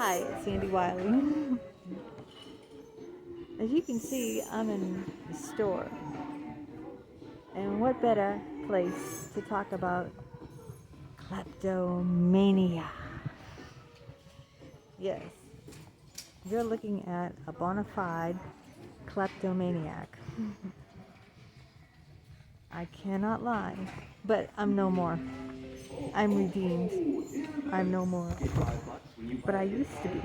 Hi, it's Sandy Wiley. As you can see, I'm in the store. And what better place to talk about kleptomania? Yes, you're looking at a bona fide kleptomaniac. I cannot lie, but I'm no more. I'm redeemed. I'm no more. But I used to be.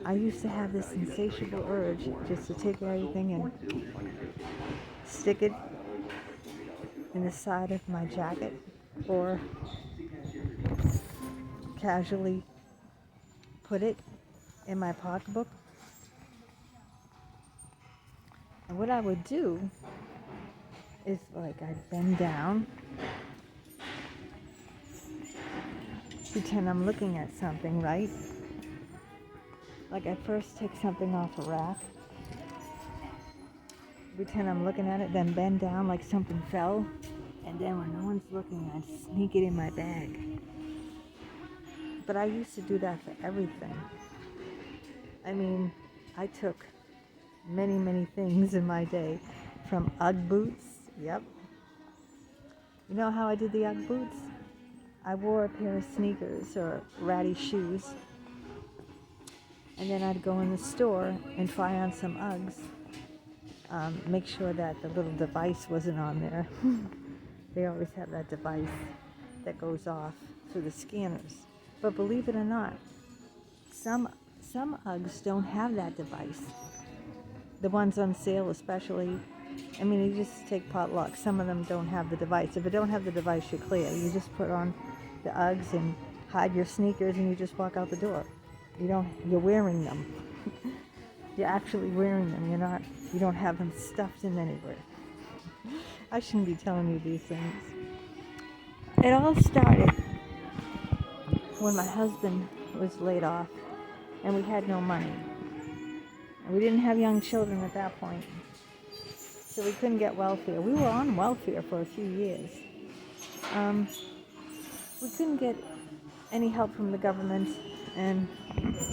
I used to have this insatiable urge just to take everything and stick it in the side of my jacket or casually put it in my pocketbook. And what I would do is I'd bend down, pretend I'm looking at something, right? Like I'd first take something off a rack, pretend I'm looking at it, then bend down like something fell, and then when no one's looking, I'd sneak it in my bag. But I used to do that for everything. I mean, I took many things in my day, from Ugg boots, yep. You know how I did the Ugg boots? I wore a pair of sneakers or ratty shoes, and then I'd go in the store and try on some Uggs, make sure that the little device wasn't on there. They always have that device that goes off through the scanners. But believe it or not, some Uggs don't have that device. The ones on sale especially, I mean, you just take potluck. Some of them don't have the device. If it don't have the device, you're clear. You just put on the Uggs and hide your sneakers and you just walk out the door. You're wearing them. You're actually wearing them. You don't have them stuffed in anywhere. I shouldn't be telling you these things. It all started when my husband was laid off and we had no money. And we didn't have young children at that point. So we couldn't get welfare. We were on welfare for a few years. We couldn't get any help from the government, and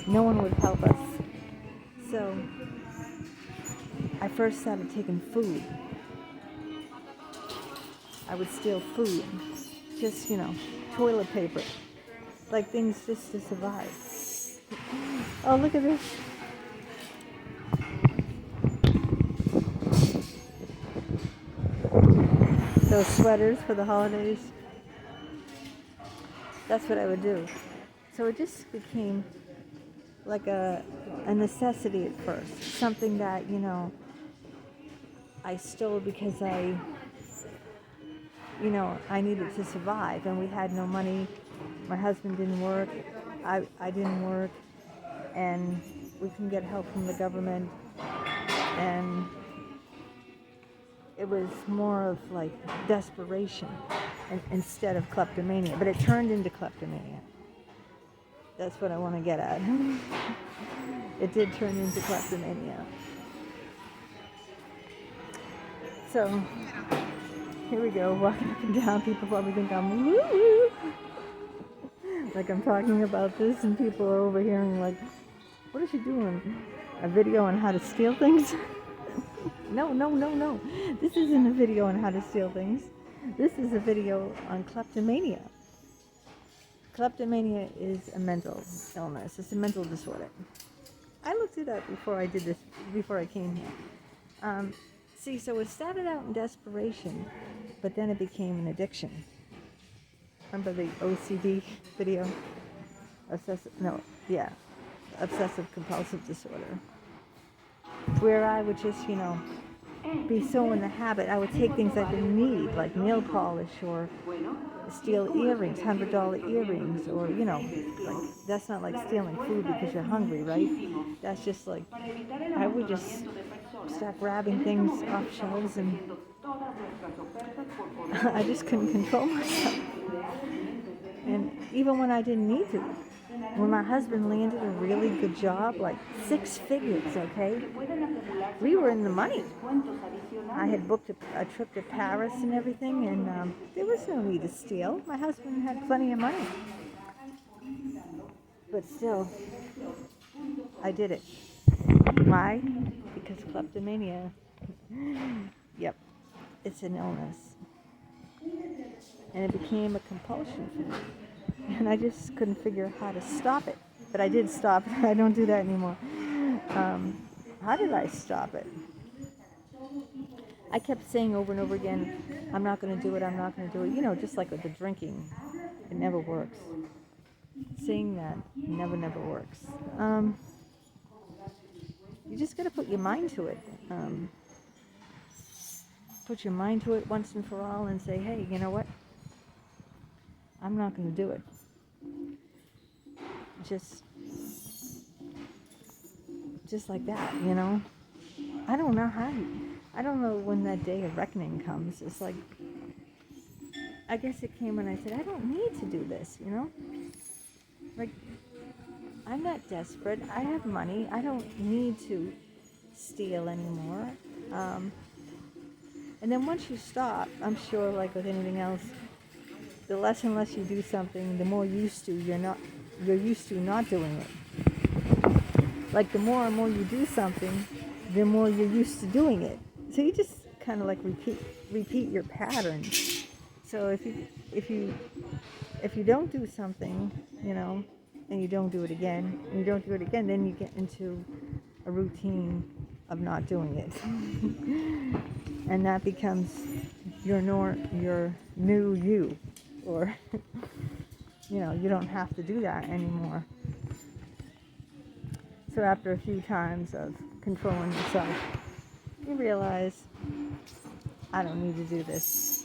no one would help us. So I first started taking food. I would steal food, just, toilet paper, like things just to survive. Oh, look at this. Those sweaters for the holidays. That's what I would do. So it just became like a necessity at first. Something that, I stole because I needed to survive, and we had no money. My husband didn't work. I didn't work, and we couldn't get help from the government. And it was more of like desperation instead of kleptomania. But it turned into kleptomania. That's what I want to get at. It did turn into kleptomania. So here we go, walking up and down. People probably think I'm woo-woo. Like I'm talking about this, and people are overhearing like, what is she doing? A video on how to steal things? No. This isn't a video on how to steal things. This is a video on kleptomania. Kleptomania is a mental illness. It's a mental disorder. I looked it up before I came here. So it started out in desperation, but then it became an addiction. Remember the OCD video? Obsessive compulsive disorder. Where I would just, be so in the habit, I would take things I didn't need, like nail polish or steal earrings, $100 earrings, or, like, that's not like stealing food because you're hungry, right? That's just like, I would just start grabbing things off shelves, and I just couldn't control myself. And even when I didn't need to, when my husband landed a really good job, like 6 figures, okay, we were in the money. I had booked a trip to Paris and everything, and there was no need to steal. My husband had plenty of money. But still, I did it. Why? Because kleptomania, yep, it's an illness. And it became a compulsion for me. And I just couldn't figure out how to stop it. But I did stop it. I don't do that anymore. How did I stop it? I kept saying over and over again, I'm not going to do it, I'm not going to do it. You know, just like with the drinking, it never works. Saying that never works. You just got to put your mind to it. Put your mind to it once and for all and say, hey, you know what? I'm not going to do it. Just like that, you know? I don't know I don't know when that day of reckoning comes. It's like, I guess it came when I said, I don't need to do this, you know? Like, I'm not desperate. I have money. I don't need to steal anymore. And then once you stop, I'm sure, like with anything else, the less and less you do something, the more you're used to not doing it. Like the more and more you do something, the more you're used to doing it. So you just kind of like repeat your pattern. So if you don't do something, you know, and you don't do it again, and you don't do it again, then you get into a routine of not doing it. And that becomes your new you, or you know, you don't have to do that anymore. So after a few times of controlling yourself, you realize, I don't need to do this.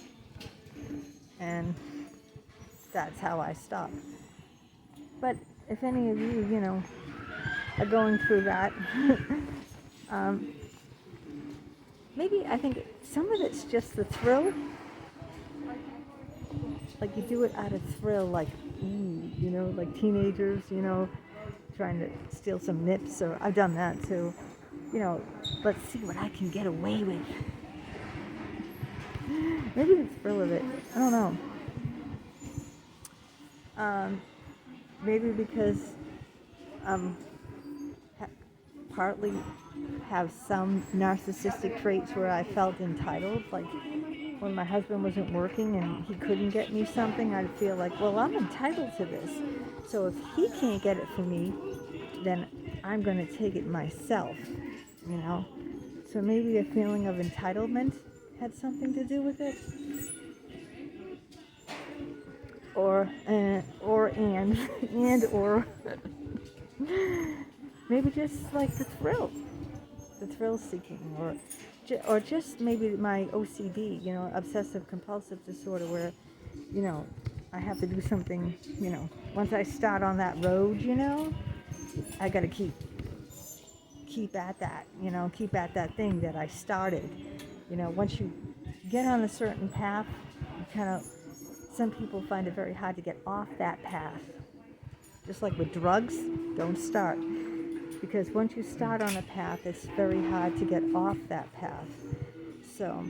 And that's how I stop. But if any of you, you know, are going through that, maybe I think some of it's just the thrill. Like you do it out of thrill, like, you know, like teenagers, you know, trying to steal some nips, or I've done that too. You know, let's see what I can get away with. Maybe the thrill of it. I don't know. Maybe because partly have some narcissistic traits where I felt entitled. Like when my husband wasn't working and he couldn't get me something, I'd feel like, well, I'm entitled to this. So if he can't get it for me, then I'm going to take it myself, you know. So maybe a feeling of entitlement had something to do with it. Or maybe just like the thrill seeking, or just maybe my OCD, you know, obsessive compulsive disorder, where, you know, I have to do something, you know, once I start on that road, you know, I got to keep at that, you know, keep at that thing that I started. You know, once you get on a certain path, some people find it very hard to get off that path. Just like with drugs, don't start. Because once you start on a path, it's very hard to get off that path. So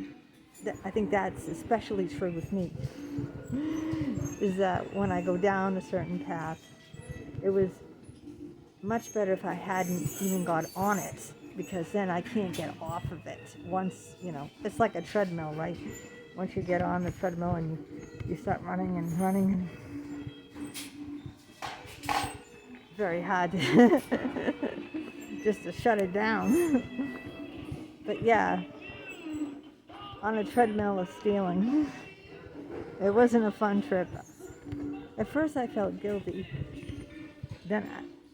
I think that's especially true with me. Is that when I go down a certain path, it was much better if I hadn't even got on it, because then I can't get off of it. Once, you know, it's like a treadmill, right? Once you get on the treadmill and you start running and running, very hard to just to shut it down. But yeah, on a treadmill of stealing, it wasn't a fun trip. At first I felt guilty. Then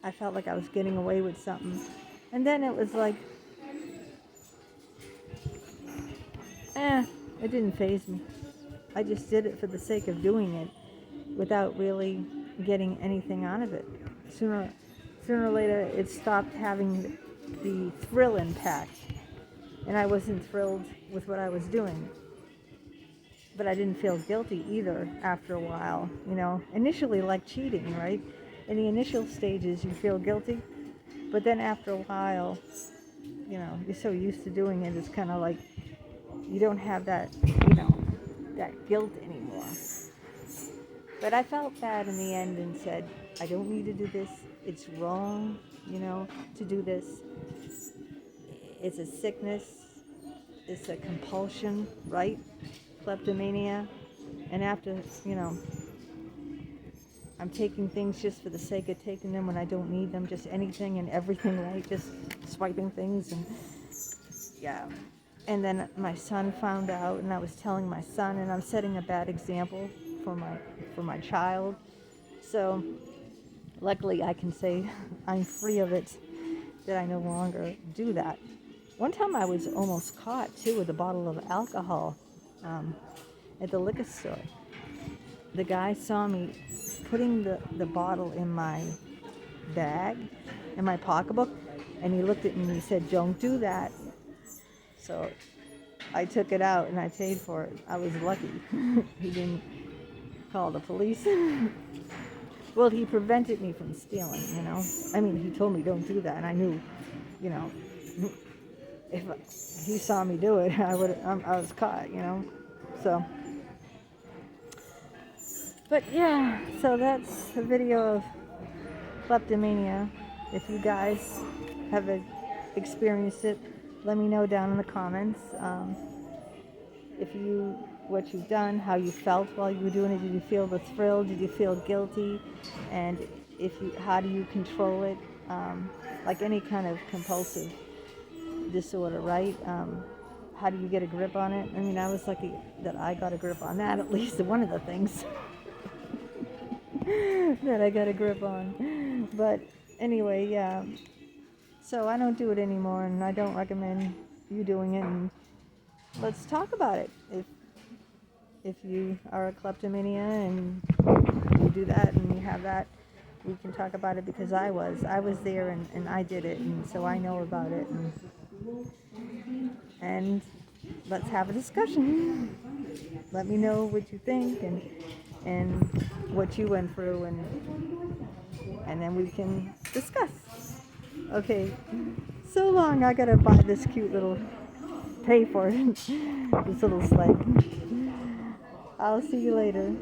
I felt like I was getting away with something. And then it was like, it didn't faze me. I just did it for the sake of doing it without really getting anything out of it. Sooner or later, it stopped having the thrill impact, and I wasn't thrilled with what I was doing. But I didn't feel guilty either after a while, you know. Initially, like cheating, right? In the initial stages, you feel guilty, but then after a while, you know, you're so used to doing it, it's kind of like you don't have that, you know, that guilt anymore. But I felt bad in the end and said, I don't need to do this. It's wrong, to do this. It's a sickness. It's a compulsion, right? Kleptomania. And after, I'm taking things just for the sake of taking them when I don't need them, just anything and everything, right? Just swiping things and yeah. And then my son found out, and I was telling my son, and I'm setting a bad example for my child. So luckily I can say I'm free of it, that I no longer do that. One time I was almost caught too with a bottle of alcohol at the liquor store. The guy saw me putting the bottle in my bag, in my pocketbook, and he looked at me and he said, don't do that. So I took it out and I paid for it. I was lucky. He didn't call the police. Well, he prevented me from stealing, I mean, he told me don't do that, and I knew, if he saw me do it, I was caught, So, but yeah, so that's the video of kleptomania. If you guys have experienced it, let me know down in the comments. What you've done, how you felt while you were doing it. Did you feel the thrill? Did you feel guilty? And how do you control it? Like any kind of compulsive disorder, right? How do you get a grip on it? I mean, I was lucky that I got a grip on that, at least one of the things that I got a grip on. But anyway, yeah. So I don't do it anymore, and I don't recommend you doing it. And let's talk about it. If you are a kleptomania and you do that and you have that, we can talk about it, because I was there and I did it, and so I know about it, and let's have a discussion. Let me know what you think and what you went through, and then we can discuss. Okay, so long. I gotta buy this cute little, pay for it, this little sled. I'll see you later.